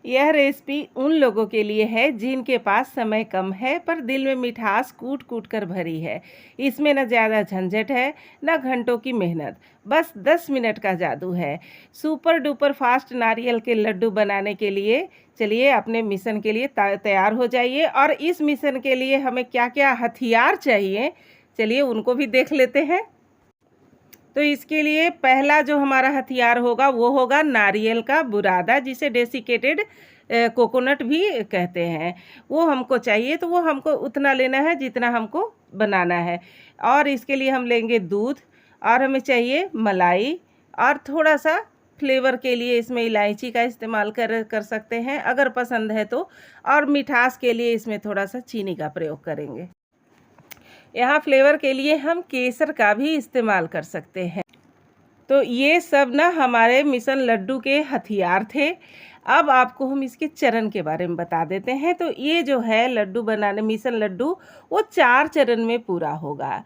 यह रेसिपी उन लोगों के लिए है जिनके पास समय कम है पर दिल में मिठास कूट कूट कर भरी है। इसमें न ज़्यादा झंझट है न घंटों की मेहनत, बस 10 मिनट का जादू है। सुपर डुपर फास्ट नारियल के लड्डू बनाने के लिए चलिए अपने मिशन के लिए तैयार हो जाइए। और इस मिशन के लिए हमें क्या क्या हथियार चाहिए, चलिए उनको भी देख लेते हैं। तो इसके लिए पहला जो हमारा हथियार होगा वो होगा नारियल का बुरादा, जिसे डेसिकेटेड कोकोनट भी कहते हैं। वो हमको चाहिए, तो वो हमको उतना लेना है जितना हमको बनाना है। और इसके लिए हम लेंगे दूध, और हमें चाहिए मलाई, और थोड़ा सा फ्लेवर के लिए इसमें इलायची का इस्तेमाल कर सकते हैं अगर पसंद है तो। और मिठास के लिए इसमें थोड़ा सा चीनी का प्रयोग करेंगे। यहाँ फ्लेवर के लिए हम केसर का भी इस्तेमाल कर सकते हैं। तो ये सब ना हमारे मिशन लड्डू के हथियार थे। अब आपको हम इसके चरण के बारे में बता देते हैं। तो ये जो है लड्डू बनाने, मिशन लड्डू, वो 4 चरण में पूरा होगा।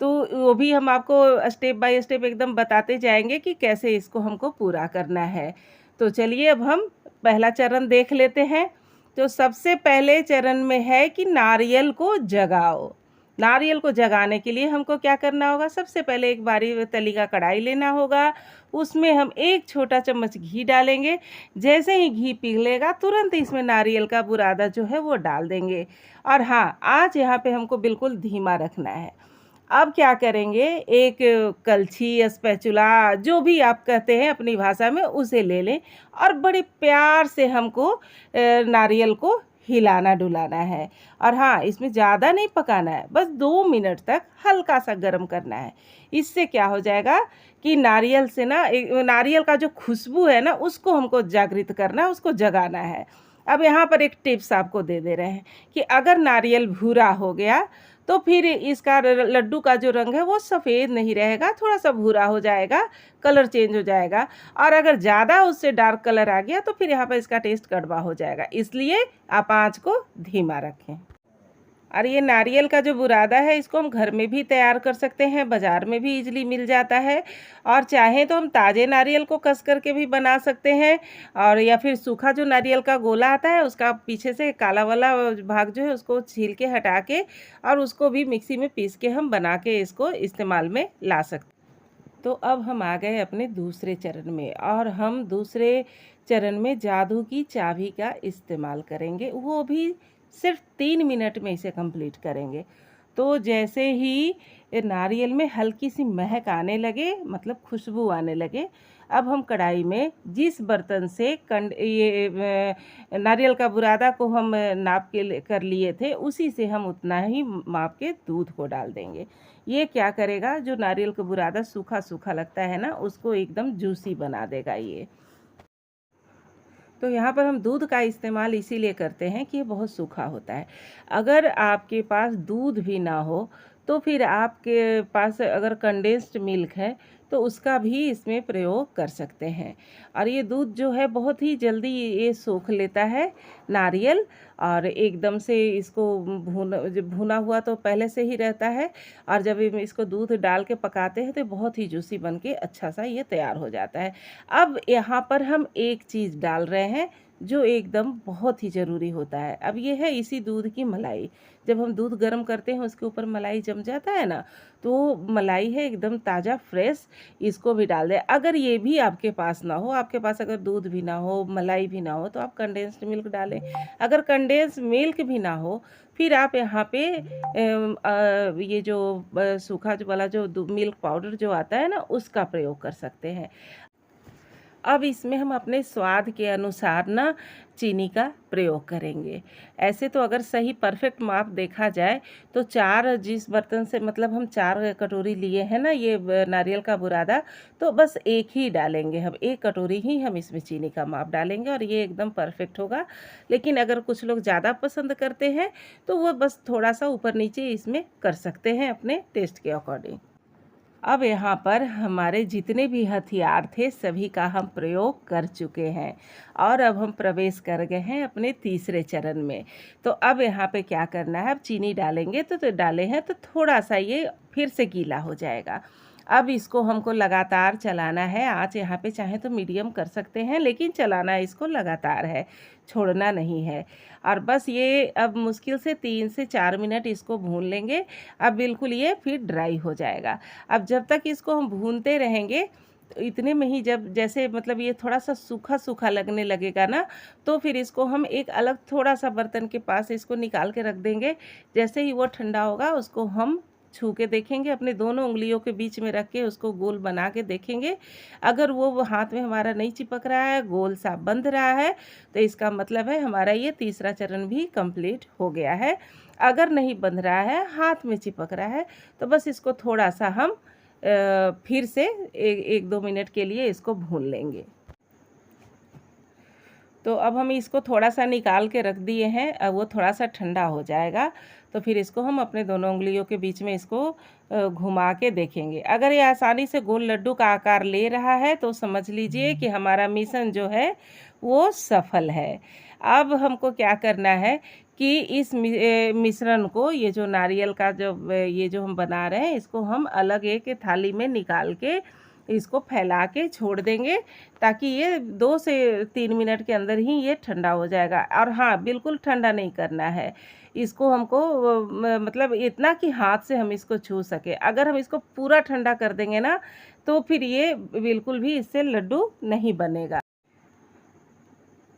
तो वो भी हम आपको स्टेप बाय स्टेप एकदम बताते जाएंगे कि कैसे इसको हमको पूरा करना है। तो चलिए अब हम पहला चरण देख लेते हैं। तो सबसे पहले चरण में है कि नारियल को जगाओ। नारियल को जगाने के लिए हमको क्या करना होगा, सबसे पहले एक बारी तली का कढ़ाई लेना होगा। उसमें हम 1 छोटा चम्मच घी डालेंगे। जैसे ही घी पिघलेगा तुरंत इसमें नारियल का बुरादा जो है वो डाल देंगे। और हाँ, आँच यहाँ पे हमको बिल्कुल धीमा रखना है। अब क्या करेंगे, एक कलछी, स्पैचुला, जो भी आप कहते हैं अपनी भाषा में, उसे ले लें और बड़े प्यार से हमको नारियल को हिलाना डुलाना है। और हाँ, इसमें ज़्यादा नहीं पकाना है, बस 2 मिनट तक हल्का सा गर्म करना है। इससे क्या हो जाएगा कि नारियल से ना नारियल का जो खुशबू है ना, उसको हमको जागृत करना है, उसको जगाना है। अब यहाँ पर एक टिप्स आपको दे रहे हैं कि अगर नारियल भूरा हो गया तो फिर इसका लड्डू का जो रंग है वो सफ़ेद नहीं रहेगा, थोड़ा सा भूरा हो जाएगा, कलर चेंज हो जाएगा। और अगर ज़्यादा उससे डार्क कलर आ गया तो फिर यहाँ पर इसका टेस्ट कड़वा हो जाएगा। इसलिए आप आँच को धीमा रखें। और ये नारियल का जो बुरादा है, इसको हम घर में भी तैयार कर सकते हैं, बाज़ार में भी इजीली मिल जाता है। और चाहें तो हम ताज़े नारियल को कस करके भी बना सकते हैं। और या फिर सूखा जो नारियल का गोला आता है, उसका पीछे से काला वाला भाग जो है उसको छील के हटा के और उसको भी मिक्सी में पीस के हम बना के इसको इस्तेमाल में ला सकते हैं। तो अब हम आ गए अपने दूसरे चरण में, और हम दूसरे चरण में जादू की चाबी का इस्तेमाल करेंगे। वो भी सिर्फ 3 मिनट में इसे कंप्लीट करेंगे। तो जैसे ही नारियल में हल्की सी महक आने लगे, मतलब खुशबू आने लगे, अब हम कढ़ाई में जिस बर्तन से नारियल का बुरादा को हम नाप के कर लिए थे, उसी से हम उतना ही माप के दूध को डाल देंगे। ये क्या करेगा, जो नारियल का बुरादा सूखा सूखा लगता है ना, उसको एकदम जूसी बना देगा ये। तो यहाँ पर हम दूध का इस्तेमाल इसीलिए करते हैं कि ये बहुत सूखा होता है। अगर आपके पास दूध भी ना हो तो फिर आपके पास अगर कंडेंस्ड मिल्क है तो उसका भी इसमें प्रयोग कर सकते हैं। और ये दूध जो है बहुत ही जल्दी ये सोख लेता है नारियल, और एकदम से इसको जब भुना हुआ तो पहले से ही रहता है, और जब इसको दूध डाल के पकाते हैं तो बहुत ही जूसी बन के अच्छा सा ये तैयार हो जाता है। अब यहाँ पर हम एक चीज़ डाल रहे हैं जो एकदम बहुत ही ज़रूरी होता है। अब ये है इसी दूध की मलाई। जब हम दूध गर्म करते हैं उसके ऊपर मलाई जम जाता है ना, तो मलाई है एकदम ताज़ा फ्रेश, इसको भी डाल दें। अगर ये भी आपके पास ना हो, आपके पास अगर दूध भी ना हो, मलाई भी ना हो, तो आप कंडेंस्ड मिल्क डालें। अगर कंडेंस्ड मिल्क भी ना हो, फिर आप यहाँ पे ये जो सूखा जो वाला जो मिल्क पाउडर जो आता है ना, उसका प्रयोग कर सकते हैं। अब इसमें हम अपने स्वाद के अनुसार ना चीनी का प्रयोग करेंगे। ऐसे तो अगर सही परफेक्ट माप देखा जाए तो 4, जिस बर्तन से मतलब हम 4 कटोरी लिए हैं ना ये नारियल का बुरादा, तो बस एक ही डालेंगे हम, 1 कटोरी ही हम इसमें चीनी का माप डालेंगे और ये एकदम परफेक्ट होगा। लेकिन अगर कुछ लोग ज़्यादा पसंद करते हैं तो वो बस थोड़ा सा ऊपर नीचे इसमें कर सकते हैं अपने टेस्ट के अकॉर्डिंग। अब यहाँ पर हमारे जितने भी हथियार थे सभी का हम प्रयोग कर चुके हैं, और अब हम प्रवेश कर गए हैं अपने तीसरे चरण में। तो अब यहाँ पे क्या करना है, अब चीनी डालेंगे तो डाले हैं तो थोड़ा सा ये फिर से गीला हो जाएगा। अब इसको हमको लगातार चलाना है। आँच यहाँ पे चाहे तो मीडियम कर सकते हैं, लेकिन चलाना इसको लगातार है, छोड़ना नहीं है। और बस ये अब मुश्किल से 3 से 4 मिनट इसको भून लेंगे। अब बिल्कुल ये फिर ड्राई हो जाएगा। अब जब तक इसको हम भूनते रहेंगे, तो इतने में ही जब जैसे मतलब ये थोड़ा-सा सूखा-सूखा लगने लगेगा ना, तो फिर इसको हम एक अलग थोड़ा-सा बर्तन के पास इसको निकाल के रख देंगे। जैसे ही वो ठंडा होगा, उसको हम छू के देखेंगे, अपने दोनों उँगलियों के बीच में रख के उसको गोल बना के देखेंगे। अगर वो हाथ में हमारा नहीं चिपक रहा है, गोल सा बंध रहा है, तो इसका मतलब है हमारा ये तीसरा चरण भी कंप्लीट हो गया है। अगर नहीं बंध रहा है, हाथ में चिपक रहा है, तो बस इसको थोड़ा-सा हम फिर से 1-2 मिनट के लिए इसको भून लेंगे। तो अब हम इसको थोड़ा-सा निकाल के रख दिए हैं। अब वो थोड़ा-सा ठंडा हो जाएगा, तो फिर इसको हम अपने दोनों उँगलियों के बीच में इसको घुमा के देखेंगे। अगर ये आसानी से गोल लड्डू का आकार ले रहा है, तो समझ लीजिए कि हमारा मिशन जो है वो सफल है। अब हमको क्या करना है कि इस मिश्रण को, ये जो नारियल का ये जो हम बना रहे हैं, इसको हम अलग एक थाली में निकाल के इसको फैला के छोड़ देंगे, ताकि ये 2 से 3 मिनट के अंदर ही ये ठंडा हो जाएगा। और हाँ, बिल्कुल ठंडा नहीं करना है। इसको हमको मतलब इतना कि हाथ से हम इसको छू सकें। अगर हम इसको पूरा ठंडा कर देंगे ना, तो फिर ये बिल्कुल भी इससे लड्डू नहीं बनेगा।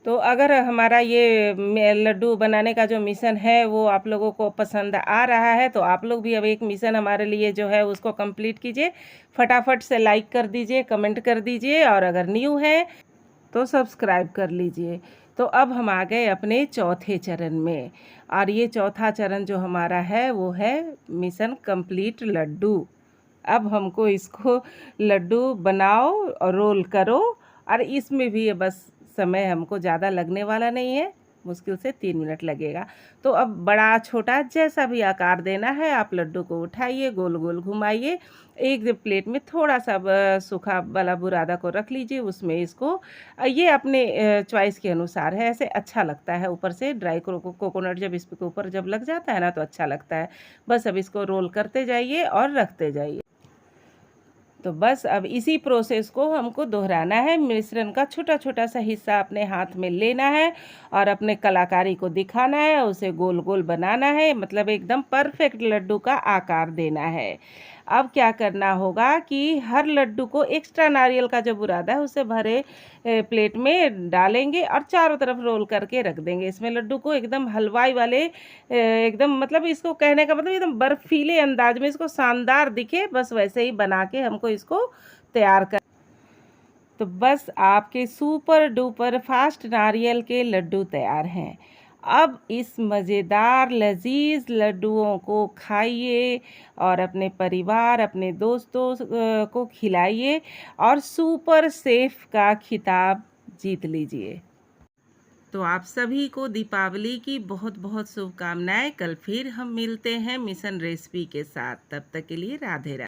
तो अगर हमारा ये लड्डू बनाने का जो मिशन है वो आप लोगों को पसंद आ रहा है, तो आप लोग भी अब एक मिशन हमारे लिए जो है उसको कंप्लीट कीजिए। फटाफट से लाइक कर दीजिए, कमेंट कर दीजिए, और अगर न्यू है तो सब्सक्राइब कर लीजिए। तो अब हम आ गए अपने चौथे चरण में, और ये चौथा चरण जो हमारा है वो है मिशन कंप्लीट लड्डू। अब हमको इसको लड्डू बनाओ और रोल करो, और इसमें भी ये बस समय हमको ज़्यादा लगने वाला नहीं है, मुश्किल से 3 मिनट लगेगा। तो अब बड़ा छोटा जैसा भी आकार देना है, आप लड्डू को उठाइए, गोल गोल घुमाइए। एक प्लेट में थोड़ा-सा सूखा वाला बुरादा को रख लीजिए, उसमें इसको ये अपने चॉइस के अनुसार है, ऐसे अच्छा लगता है। ऊपर से ड्राई कोकोनट जब इसके ऊपर जब लग जाता है ना, तो अच्छा लगता है। बस अब इसको रोल करते जाइए और रखते जाइए। तो बस अब इसी प्रोसेस को हमको दोहराना है। मिश्रण का छोटा-छोटा सा हिस्सा अपने हाथ में लेना है और अपने कलाकारी को दिखाना है, उसे गोल-गोल बनाना है, मतलब एकदम परफेक्ट लड्डू का आकार देना है। अब क्या करना होगा कि हर लड्डू को एक्स्ट्रा नारियल का जो बुरादा है उसे भरे प्लेट में डालेंगे और चारों तरफ रोल करके रख देंगे। इसमें लड्डू को एकदम हलवाई वाले एकदम, मतलब इसको कहने का मतलब एकदम बर्फीले अंदाज में, इसको शानदार दिखे, बस वैसे ही बना के हमको इसको तैयार कर। तो बस आपके सुपर डुपर फास्ट नारियल के लड्डू तैयार हैं। अब इस मज़ेदार लजीज लड्डुओं को खाइए और अपने परिवार, अपने दोस्तों को खिलाइए और सुपर सेफ का खिताब जीत लीजिए। तो आप सभी को दीपावली की बहुत बहुत शुभकामनाएं। कल फिर हम मिलते हैं मिशन रेसिपी के साथ। तब तक के लिए राधे राधे।